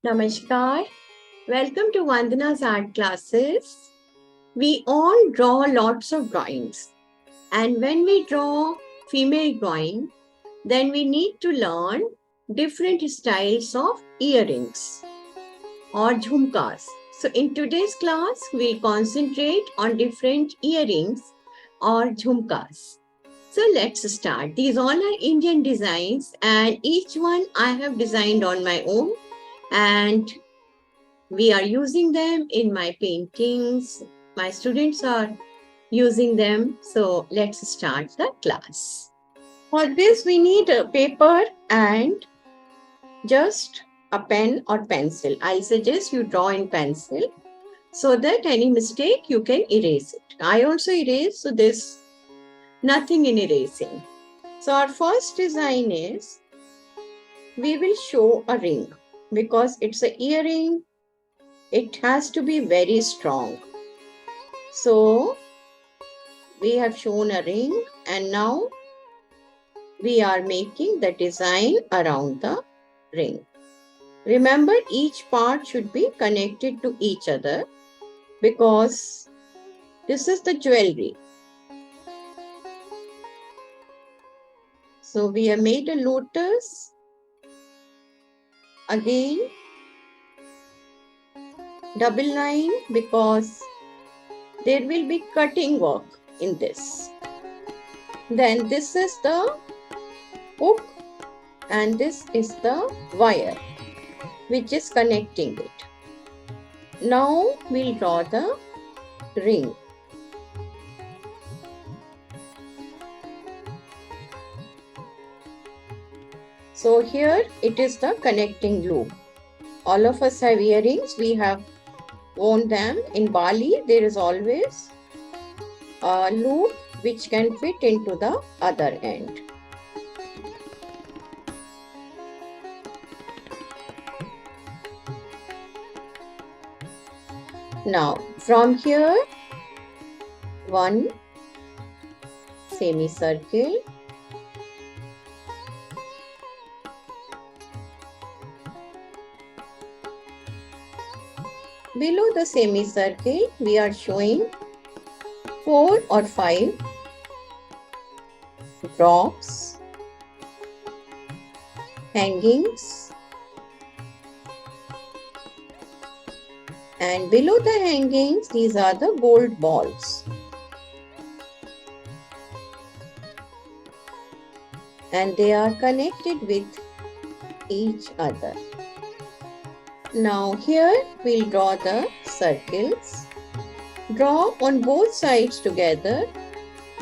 Namaskar. Welcome to Vandana's art classes. We all draw lots of drawings. And when we draw female drawing, then we need to learn different styles of earrings or jhumkas. So in today's class, we'll concentrate on different earrings or jhumkas. So let's start. These all are Indian designs and each one I have designed on my own, and we are using them in my paintings. My students are using them. So let's start the class. For this, we need a paper and just a pen or pencil. I suggest you draw in pencil so that any mistake you can erase it. I also erase, so there's nothing in erasing. So our first design is, we will show a ring because it's an earring. It has to be very strong. So we have shown a ring and now we are making the design around the ring. Remember, each part should be connected to each other because this is the jewelry. So we have made a lotus. Again, double line because there will be cutting work in this. Then this is the hook and this is the wire which is connecting it. Now we'll draw the ring. So here it is the connecting loop. All of us have earrings. We have worn them. In Bali, there is always a loop which can fit into the other end. Now, from here, one semicircle. Below the semicircle, we are showing 4 or 5 drops, hangings, and below the hangings, these are the gold balls. And they are connected with each other. Now here we'll draw the circles. Draw on both sides together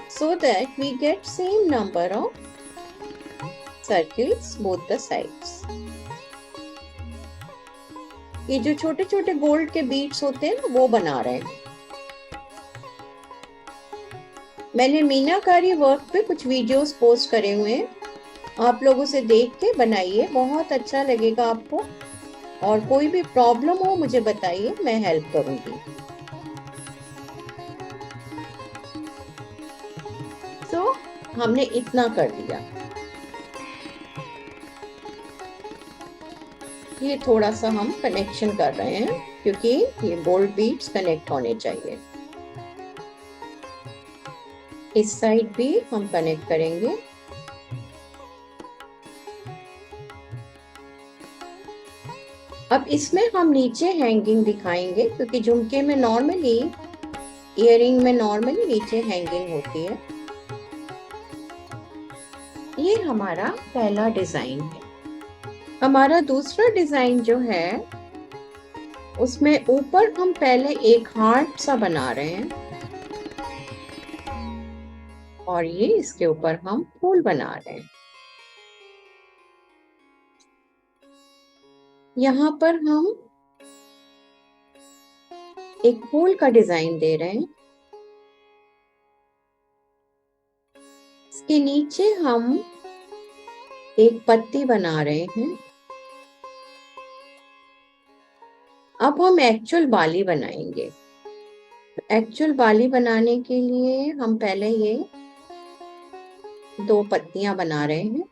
so that we get same number of circles both the sides. ये जो छोटे छोटे gold के beats होते हैं ना, वो बना रहे हैं. मैंने मीनाकारी वर्क पे कुछ वीडियोस पोस्ट करे हुए हैं. आप लोग उसे देख के बनाइए, बहुत अच्छा लगेगा आपको. और कोई भी प्रॉब्लम हो मुझे बताइए, मैं हेल्प करूंगी. तो हमने इतना कर दिया. ये थोड़ा सा हम कनेक्शन कर रहे हैं क्योंकि ये गोल्ड बीड्स कनेक्ट होने चाहिए. इस साइड भी हम कनेक्ट करेंगे. अब इसमें हम नीचे हैंगिंग दिखाएंगे क्योंकि झुमके में नॉर्मली, इयररिंग में नॉर्मली नीचे हैंगिंग होती है. ये हमारा पहला डिजाइन है. हमारा दूसरा डिजाइन जो है उसमें ऊपर हम पहले एक हार्ट सा बना रहे हैं और ये इसके ऊपर हम फूल बना रहे हैं. यहाँ पर हम एक फूल का डिजाइन दे रहे हैं. इसके नीचे हम एक पत्ती बना रहे हैं. अब हम एक्चुअल बाली बनाएंगे. एक्चुअल बाली बनाने के लिए हम पहले ये 2 पत्तियां बना रहे हैं.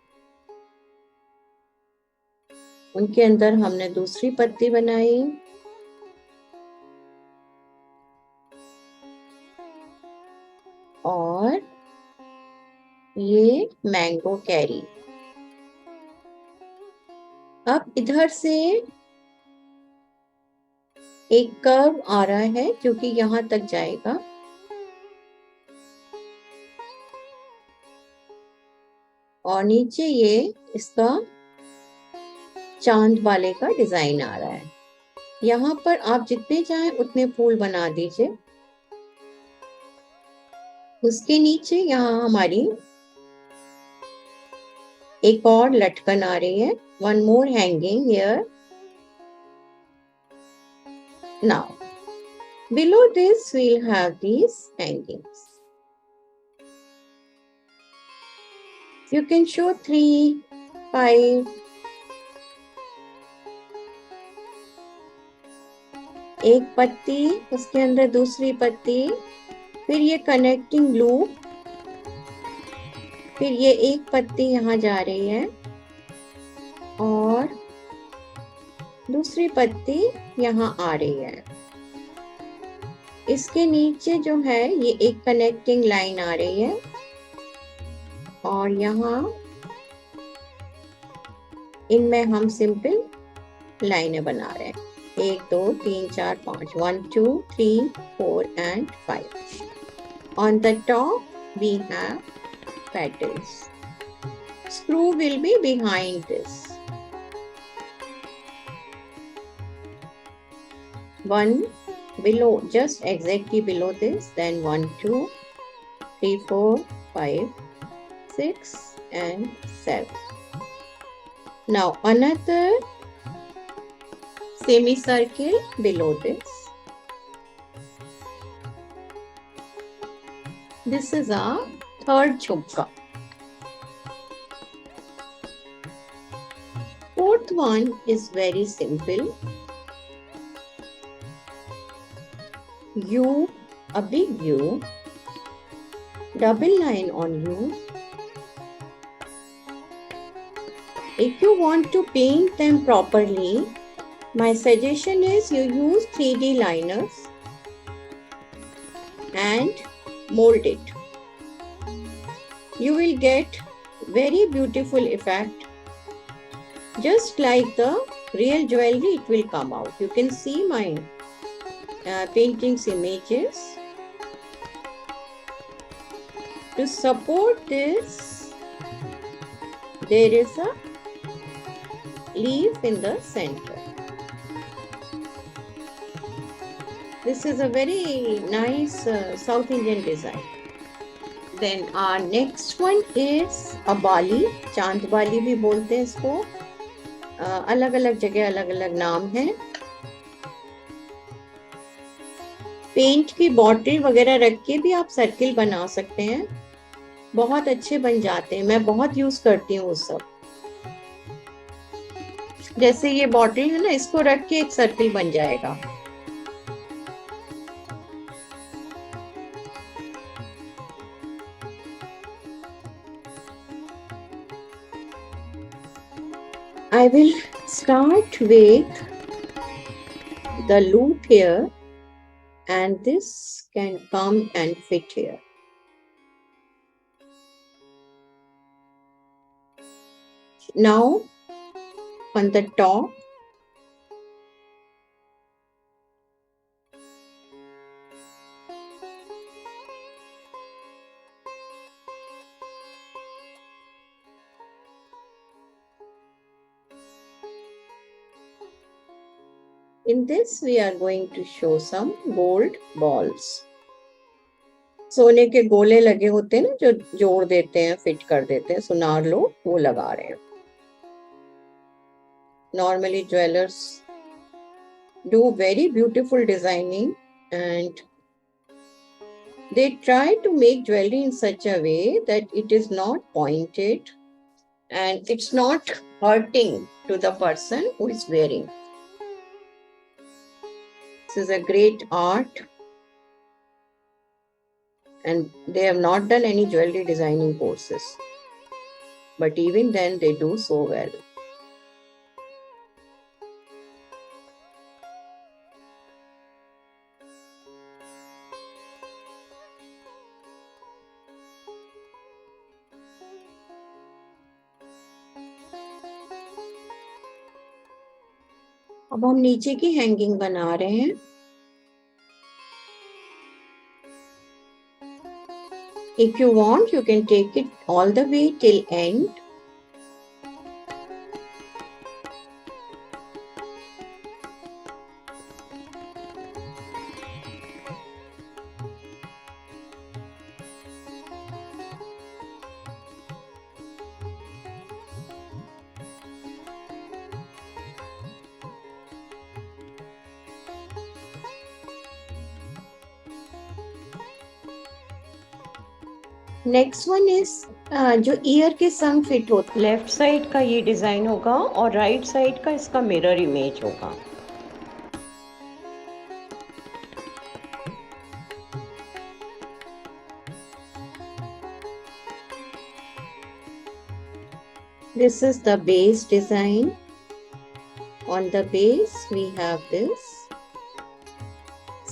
उनके अंदर हमने दूसरी पत्ती बनाई और ये मैंगो कैरी। अब इधर से एक कर्व आ रहा है क्योंकि यहां तक जाएगा, और नीचे ये इसका चांद वाले का डिजाइन आ रहा है। यहाँ पर आप जितने चाहें उतने फूल बना दीजिए। उसके नीचे यहाँ हमारी एक और लटकन आ रही है, one more hanging here. Now below this we'll have these hangings. You can show 3, 5. एक पत्ती, उसके अंदर दूसरी पत्ती, फिर ये कनेक्टिंग लूप, फिर ये एक पत्ती यहाँ जा रही है और दूसरी पत्ती यहाँ आ रही है। इसके नीचे जो है ये एक कनेक्टिंग लाइन आ रही है और यहाँ इनमें हम सिंपल लाइनें बना रहे हैं। 1 2 3 4 5, 1 2 3 4 and 5. On the top we have petals. Screw will be behind this. 1 below, just exactly below this, then 1 2 3 4 5 6 and 7. Now another semicircle below this. This is our third jhumka. Fourth one is very simple. U, a big U, double line on U. If you want to paint them properly, my suggestion is you use 3D liners and mold it. You will get very beautiful effect. Just like the real jewelry, it will come out. You can see my paintings images. To support this, there is a leaf in the center. This is a very nice South Indian design. Then our next one is a bali. चांद बाली भी बोलते हैं इसको। अलग अलग जगह अलग अलग नाम है। पेंट की बॉटल वगैरह रख के भी आप सर्किल बना सकते हैं, बहुत अच्छे बन जाते हैं। मैं बहुत यूज करती हूँ वो सब। जैसे ये बॉटल है ना, इसको रख के एक सर्किल बन जाएगा। I will start with the loop here, and this can come and fit here. Now on the top, in this we are going to show some gold balls. सोने के गोले लगे होते हैं ना, जो जोड़ देते हैं, फिट कर देते हैं, सुनार लोग वो लगा रहे हैं। Normally jewelers do very beautiful designing and they try to make jewelry in such a way that it is not pointed and it's not hurting to the person who is wearing. This is a great art, and they have not done any jewelry designing courses, but even then they do so well. अब हम नीचे की hanging बना रहे हैं। If you want, you can take it all the way till end. Next one is जो year के संग फिट हो, लेफ्ट साइड का ये डिजाइन होगा और राइट साइड का इसका मिरर इमेज होगा। This is the base design. On the base we have this.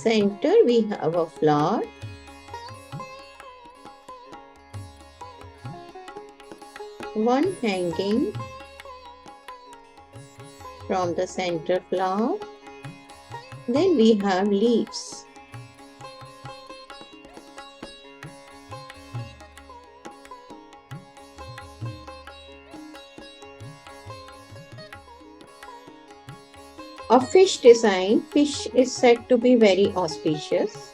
Center we have a flower. One hanging from the center flower. Then we have leaves. A fish design. Fish is said to be very auspicious.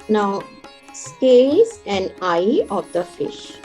Now, scales and eye of the fish.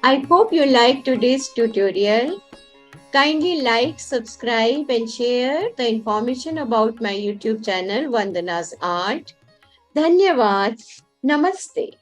I hope you liked today's tutorial. Kindly like, subscribe, and share the information about my YouTube channel, Vandana's Art. Dhanyavad. Namaste.